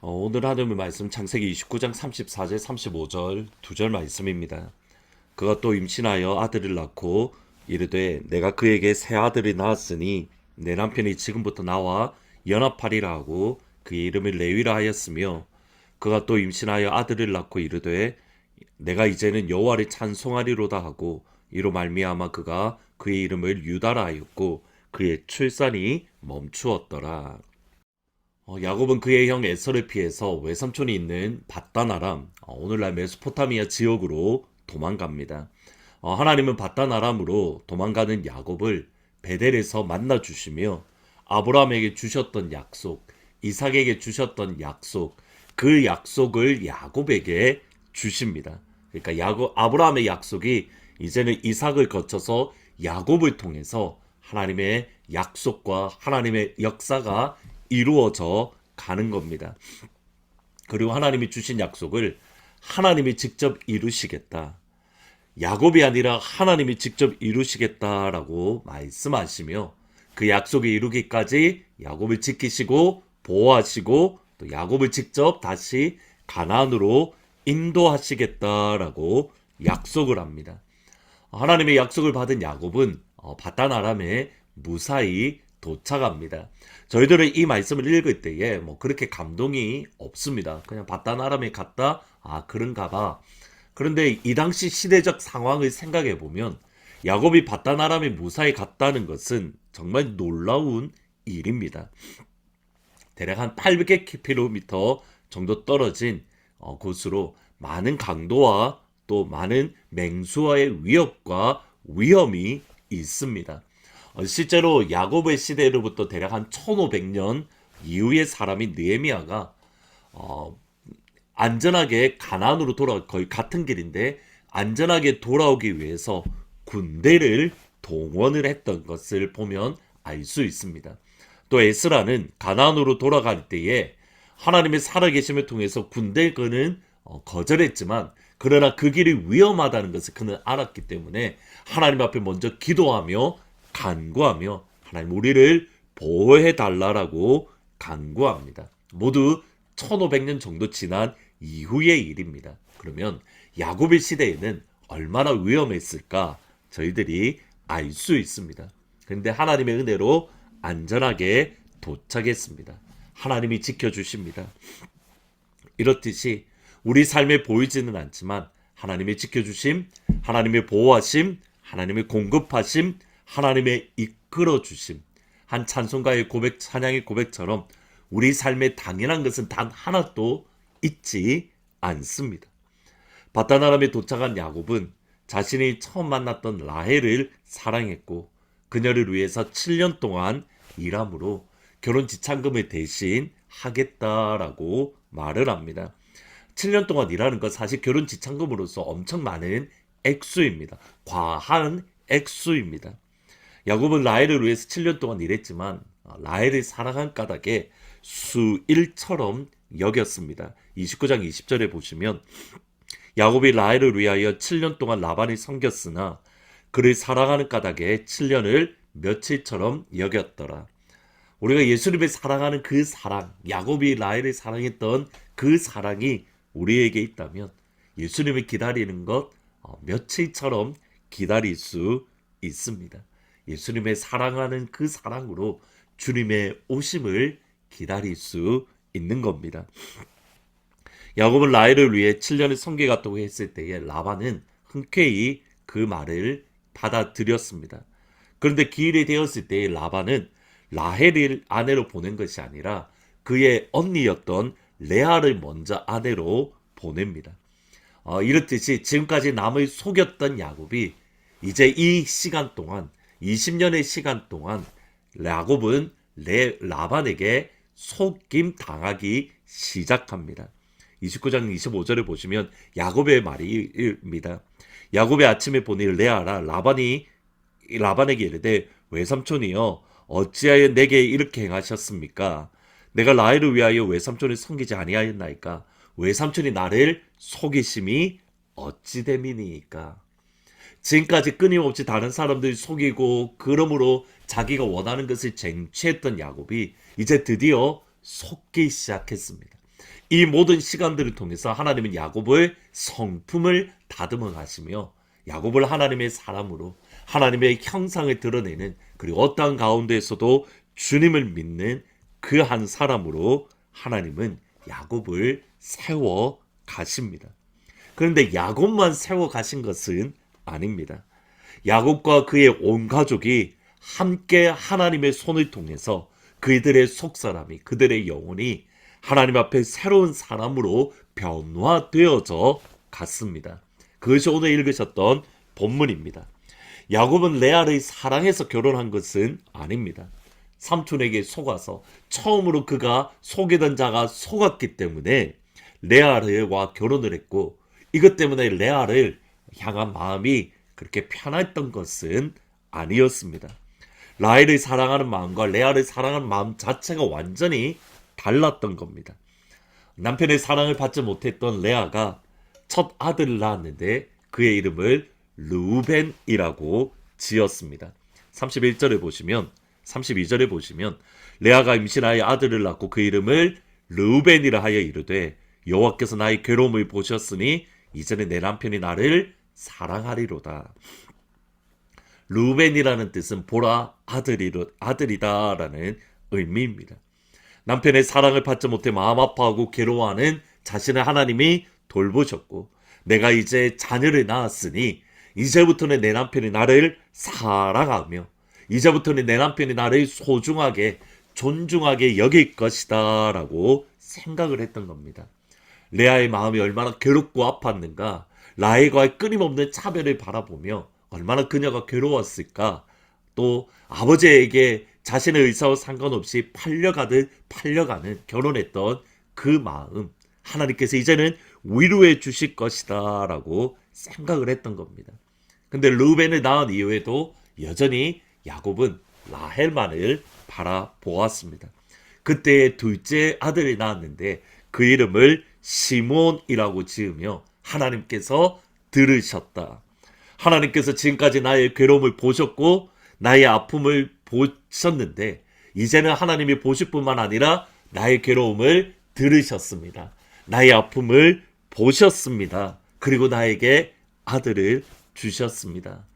오늘 하나님의 말씀 창세기 29장 34절 35절 두 절 말씀입니다. 그가 또 임신하여 아들을 낳고 이르되 내가 그에게 새 아들이 낳았으니 내 남편이 지금부터 나와 연합하리라 하고 그의 이름을 레위라 하였으며 그가 또 임신하여 아들을 낳고 이르되 내가 이제는 여호와를 찬송하리로다 하고 이로 말미암아 그가 그의 이름을 유다라 하였고 그의 출산이 멈추었더라. 야곱은 그의 형 에서를 피해서 외삼촌이 있는 밧단 아람, 오늘날 메소포타미아 지역으로 도망갑니다. 하나님은 밧단 아람으로 도망가는 야곱을 베델에서 만나주시며 아브라함에게 주셨던 약속, 이삭에게 주셨던 약속, 그 약속을 야곱에게 주십니다. 그러니까 아브라함의 약속이 이제는 이삭을 거쳐서 야곱을 통해서 하나님의 약속과 하나님의 역사가 이루어져 가는 겁니다. 그리고 하나님이 주신 약속을 하나님이 직접 이루시겠다. 야곱이 아니라 하나님이 직접 이루시겠다라고 말씀하시며 그 약속을 이루기까지 야곱을 지키시고 보호하시고 또 야곱을 직접 다시 가나안으로 인도하시겠다라고 약속을 합니다. 하나님의 약속을 받은 야곱은 밧단 아람에 무사히 도착합니다. 저희들은 이 말씀을 읽을 때에 그렇게 감동이 없습니다. 그냥 밧단 아람에 갔다, 그런가 봐. 그런데 이 당시 시대적 상황을 생각해 보면 야곱이 밧단 아람에 무사히 갔다는 것은 정말 놀라운 일입니다. 대략 한 800km 정도 떨어진 곳으로 많은 강도와 또 많은 맹수와의 위협과 위험이 있습니다. 실제로 야곱의 시대로부터 대략 한 1500년 이후의 사람인 느헤미야가 안전하게 가나안으로 거의 같은 길인데 안전하게 돌아오기 위해서 군대를 동원을 했던 것을 보면 알 수 있습니다. 또 에스라는 가나안으로 돌아갈 때에 하나님의 살아계심을 통해서 군대는 거절했지만 그러나 그 길이 위험하다는 것을 그는 알았기 때문에 하나님 앞에 먼저 기도하며 간구하며 하나님 우리를 보호해 달라라고 간구합니다. 모두 1500년 정도 지난 이후의 일입니다. 그러면 야곱의 시대에는 얼마나 위험했을까 저희들이 알 수 있습니다. 그런데 하나님의 은혜로 안전하게 도착했습니다. 하나님이 지켜주십니다. 이렇듯이 우리 삶에 보이지는 않지만 하나님의 지켜주심, 하나님의 보호하심, 하나님의 공급하심, 하나님의 이끌어주심, 한 찬송가의 고백, 찬양의 고백처럼 우리 삶에 당연한 것은 단 하나도 있지 않습니다. 밧단 아람에 도착한 야곱은 자신이 처음 만났던 라헬을 사랑했고 그녀를 위해서 7년 동안 일함으로 결혼 지참금을 대신 하겠다라고 말을 합니다. 7년 동안 일하는 건 사실 결혼 지참금으로서 엄청 많은 액수입니다. 과한 액수입니다. 야곱은 라헬을 위해서 7년 동안 일했지만 라헬을 사랑한 까닭에 수일처럼 여겼습니다. 29장 20절에 보시면 야곱이 라헬을 위하여 7년 동안 라반을 섬겼으나 그를 사랑하는 까닭에 7년을 며칠처럼 여겼더라. 우리가 예수님을 사랑하는 그 사랑, 야곱이 라헬을 사랑했던 그 사랑이 우리에게 있다면 예수님을 기다리는 것 며칠처럼 기다릴 수 있습니다. 예수님의 사랑하는 그 사랑으로 주님의 오심을 기다릴 수 있는 겁니다. 야곱은 라헬을 위해 7년을 섬겨갔다고 했을 때에 라반은 흔쾌히 그 말을 받아들였습니다. 그런데 기일이 되었을 때에 라반은 라헬을 아내로 보낸 것이 아니라 그의 언니였던 레아를 먼저 아내로 보냅니다. 이렇듯이 지금까지 남을 속였던 야곱이 이제 이 시간 동안 20년의 시간 동안 야곱은 라반에게 속임 당하기 시작합니다. 29장 25절에 보시면 야곱의 말입니다. 야곱이 아침에 보니 레아라 라반에게 이르되 외삼촌이여 어찌하여 내게 이렇게 행하셨습니까? 내가 라헬을 위하여 외삼촌을 섬기지 아니하였나이까? 외삼촌이 나를 속이심이 어찌 됨이니까? 지금까지 끊임없이 다른 사람들 속이고 그러므로 자기가 원하는 것을 쟁취했던 야곱이 이제 드디어 속기 시작했습니다. 이 모든 시간들을 통해서 하나님은 야곱을 성품을 다듬어 가시며 야곱을 하나님의 사람으로 하나님의 형상을 드러내는, 그리고 어떠한 가운데에서도 주님을 믿는 그 한 사람으로 하나님은 야곱을 세워 가십니다. 그런데 야곱만 세워 가신 것은 아닙니다. 야곱과 그의 온 가족이 함께 하나님의 손을 통해서 그들의 속사람이, 그들의 영혼이 하나님 앞에 새로운 사람으로 변화되어져 갔습니다. 그것이 오늘 읽으셨던 본문입니다. 야곱은 레아를 사랑해서 결혼한 것은 아닙니다. 삼촌에게 속아서 처음으로 그가 속이던 자가 속았기 때문에 레아와 결혼을 했고, 이것 때문에 레아를 향한 마음이 그렇게 편했던 것은 아니었습니다. 라헬을 사랑하는 마음과 레아를 사랑하는 마음 자체가 완전히 달랐던 겁니다. 남편의 사랑을 받지 못했던 레아가 첫 아들을 낳았는데 그의 이름을 르우벤이라고 지었습니다. 32절에 보시면 레아가 임신하여 아들을 낳고 그 이름을 르우벤이라 하여 이르되 여호와께서 나의 괴로움을 보셨으니 이제는 내 남편이 나를 사랑하리로다. 르우벤이라는 뜻은 보라 아들이다라는 의미입니다. 남편의 사랑을 받지 못해 마음 아파하고 괴로워하는 자신을 하나님이 돌보셨고, 내가 이제 자녀를 낳았으니 이제부터는 내 남편이 나를 사랑하며 이제부터는 내 남편이 나를 소중하게 존중하게 여길 것이다 라고 생각을 했던 겁니다. 레아의 마음이 얼마나 괴롭고 아팠는가, 라헬과의 끊임없는 차별을 바라보며 얼마나 그녀가 괴로웠을까, 또 아버지에게 자신의 의사와 상관없이 팔려가는 결혼했던 그 마음, 하나님께서 이제는 위로해 주실 것이다 라고 생각을 했던 겁니다. 근데 르우벤을 낳은 이후에도 여전히 야곱은 라헬만을 바라보았습니다. 그때 둘째 아들이 낳았는데 그 이름을 시몬이라고 지으며 하나님께서 들으셨다. 하나님께서 지금까지 나의 괴로움을 보셨고 나의 아픔을 보셨는데 이제는 하나님이 보실 뿐만 아니라 나의 괴로움을 들으셨습니다. 나의 아픔을 보셨습니다. 그리고 나에게 아들을 주셨습니다.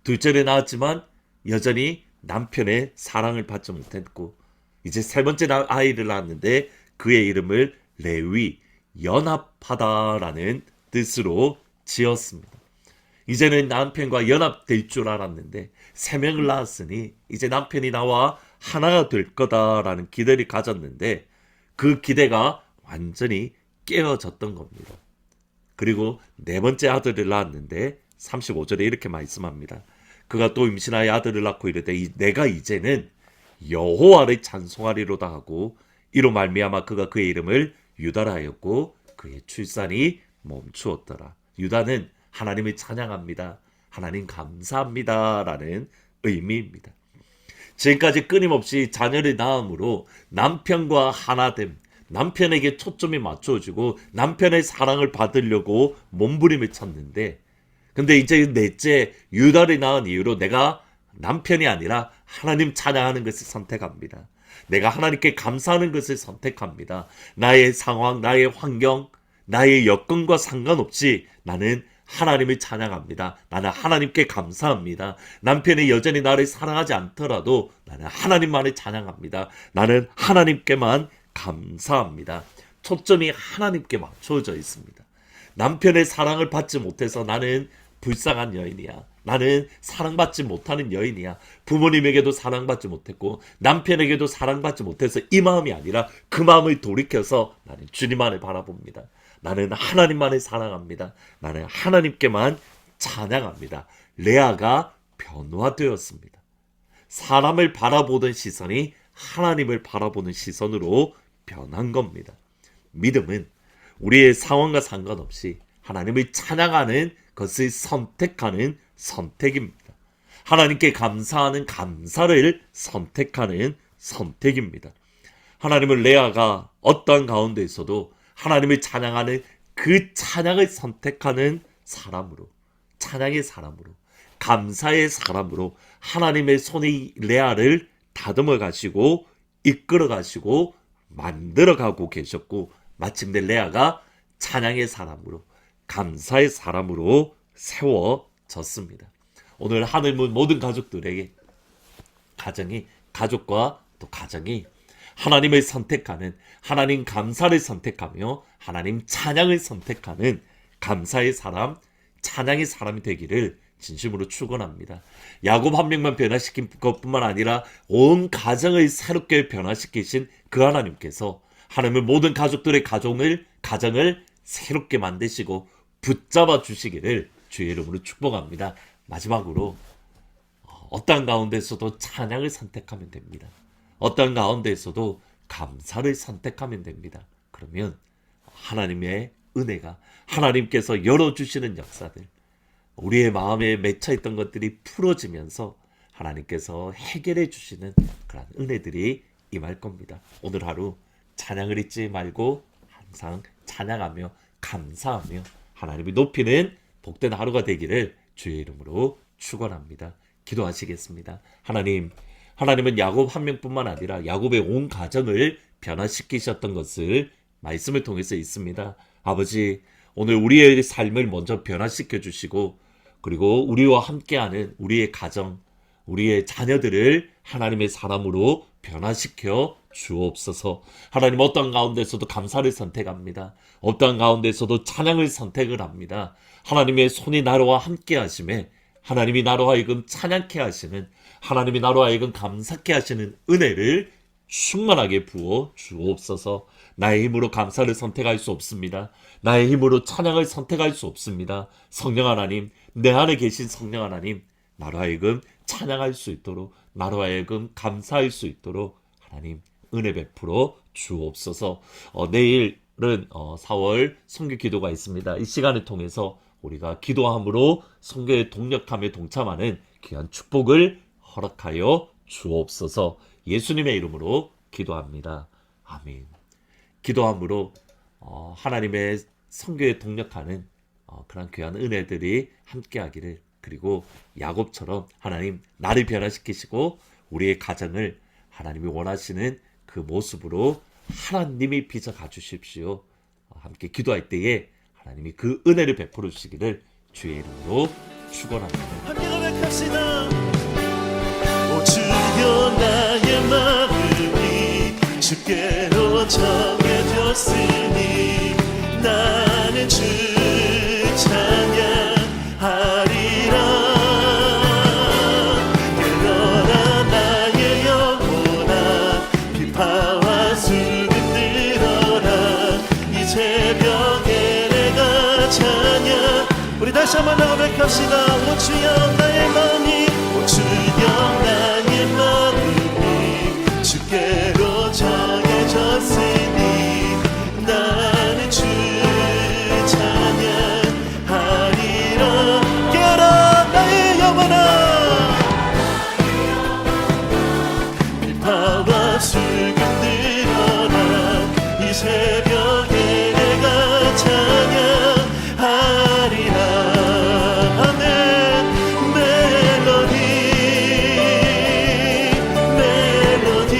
둘째를 낳았지만 여전히 남편의 사랑을 받지 못했고, 이제 세 번째 아이를 낳았는데 그의 이름을 레위, 연합하다라는 뜻으로 지었습니다. 이제는 남편과 연합될 줄 알았는데 세 명을 낳았으니 이제 남편이 나와 하나가 될 거다라는 기대를 가졌는데 그 기대가 완전히 깨어졌던 겁니다. 그리고 네 번째 아들을 낳았는데 35절에 이렇게 말씀합니다. 그가 또 임신하여 아들을 낳고 이르되 내가 이제는 여호와를 찬송하리로다 하고 이로 말미암아 그가 그의 이름을 유다라 하였고 그의 출산이 멈추었더라. 유다는 하나님을 찬양합니다. 하나님 감사합니다 라는 의미입니다. 지금까지 끊임없이 자녀를 낳음으로 남편과 하나됨, 남편에게 초점이 맞춰지고 남편의 사랑을 받으려고 몸부림을 쳤는데, 근데 이제 넷째 유다를 낳은 이후로 내가 남편이 아니라 하나님 찬양하는 것을 선택합니다. 내가 하나님께 감사하는 것을 선택합니다. 나의 상황, 나의 환경, 나의 여건과 상관없이 나는 하나님을 찬양합니다. 나는 하나님께 감사합니다. 남편이 여전히 나를 사랑하지 않더라도 나는 하나님만을 찬양합니다. 나는 하나님께만 감사합니다. 초점이 하나님께 맞춰져 있습니다. 남편의 사랑을 받지 못해서 나는 불쌍한 여인이야. 나는 사랑받지 못하는 여인이야. 부모님에게도 사랑받지 못했고 남편에게도 사랑받지 못해서 이 마음이 아니라 그 마음을 돌이켜서 나는 주님만을 바라봅니다. 나는 하나님만을 사랑합니다. 나는 하나님께만 찬양합니다. 레아가 변화되었습니다. 사람을 바라보던 시선이 하나님을 바라보는 시선으로 변한 겁니다. 믿음은 우리의 상황과 상관없이 하나님을 찬양하는 것을 선택하는 선택입니다. 하나님께 감사하는 감사를 선택하는 선택입니다. 하나님은 레아가 어떠한 가운데에서도 하나님을 찬양하는 그 찬양을 선택하는 사람으로, 찬양의 사람으로, 감사의 사람으로 하나님의 손이 레아를 다듬어 가시고 이끌어 가시고 만들어 가고 계셨고, 마침내 레아가 찬양의 사람으로, 감사의 사람으로 세워졌습니다. 오늘 하늘문 모든 가족들에게 가족과 또 가정이 하나님을 선택하는, 하나님 감사를 선택하며 하나님 찬양을 선택하는 감사의 사람, 찬양의 사람이 되기를 진심으로 축원합니다. 야곱 한 명만 변화시킨 것뿐만 아니라 온 가정을 새롭게 변화시키신 그 하나님께서 하나님의 모든 가족들의 가정을 새롭게 만드시고 붙잡아 주시기를 주의 이름으로 축복합니다. 마지막으로 어떠한 가운데서도 찬양을 선택하면 됩니다. 어떠한 가운데서도 감사를 선택하면 됩니다. 그러면 하나님의 은혜가, 하나님께서 열어주시는 역사들, 우리의 마음에 맺혀있던 것들이 풀어지면서 하나님께서 해결해 주시는 그런 은혜들이 임할 겁니다. 오늘 하루 찬양을 잊지 말고 항상 찬양하며 감사하며 하나님을 높이는 복된 하루가 되기를 주의 이름으로 축원합니다. 기도하시겠습니다. 하나님은 야곱 한 명뿐만 아니라 야곱의 온 가정을 변화시키셨던 것을 말씀을 통해서 있습니다. 아버지, 오늘 우리의 삶을 먼저 변화시켜 주시고, 그리고 우리와 함께하는 우리의 가정, 우리의 자녀들을 하나님의 사람으로 변화시켜 주옵소서. 하나님, 어떠한 가운데서도 감사를 선택합니다. 어떠한 가운데서도 찬양을 선택을 합니다. 하나님의 손이 나와 함께 하심에 하나님이 나로 하여금 찬양케 하시는, 하나님이 나로 하여금 감사케 하시는 은혜를 충만하게 부어 주옵소서. 나의 힘으로 감사를 선택할 수 없습니다. 나의 힘으로 찬양을 선택할 수 없습니다. 성령 하나님, 내 안에 계신 성령 하나님, 나로 하여금 찬양할 수 있도록, 나로 하여금 감사할 수 있도록 하나님 은혜 베풀어 주옵소서. 내일은 4월 선교 기도가 있습니다. 이 시간을 통해서 우리가 기도함으로 선교에 동력하며 동참하는 귀한 축복을 허락하여 주옵소서. 예수님의 이름으로 기도합니다. 아멘. 기도함으로 하나님의 선교에 동력하는 그런 귀한 은혜들이 함께하기를, 그리고 야곱처럼 하나님 나를 변화시키시고 우리의 가정을 하나님이 원하시는 그 모습으로 하나님이 빚어가 주십시오. 함께 기도할 때에 하나님이 그 은혜를 베풀어 주시기를 주의 이름으로 축원합니다. 함께 고백합시다. 오 주여, 나의 마음이 주께로 정해졌으니 나는 주 찬양하리라. 깨어라 나의 영혼아, 비파와 수금 들어라. 이 새벽에 내가 찬양. 우리 다시 한번 고백합시다. 오 주여, 나의 마음이, 오 주여, 나의 마음이 주께로 정해졌으니 나는 주 찬양하리라. 깨어라 나의 영혼아, 비파와 수금 들어라. 이 새벽에 내가 찬양하리라. 아멘. 멜로디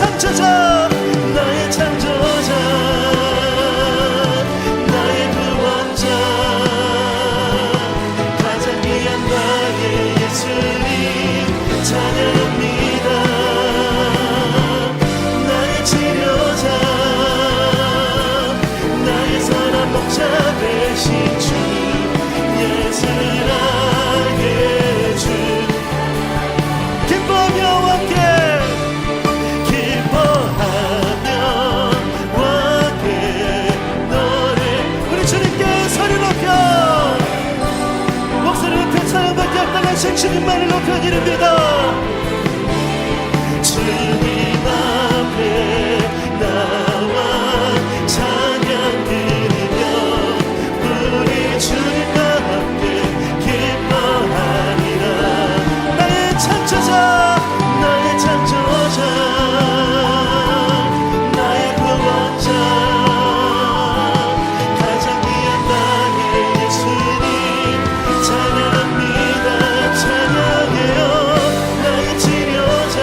창조자 나의 창조자 나의 구원자 가장 귀한 나의 예수님 찬양합니다 나의 치료자 나의 선한 목자 되신 주 예수 나의 주 기뻐하며 함께 기뻐하며 함께 노래 우리 주님께 소리 높여 목소리 높여 찬양밖에 없다가 주님만을 높여 드립니다 주님 앞에 나와 찬양 드리며 우리 주님과 함께 기뻐하리라 나의 창조자 나의 창조자 나의 구원자 가장 귀한 나의 예수님 찬양합니다 찬양해요 나의 치료자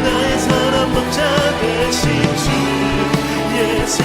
나의 사랑 목자 되신 주 예수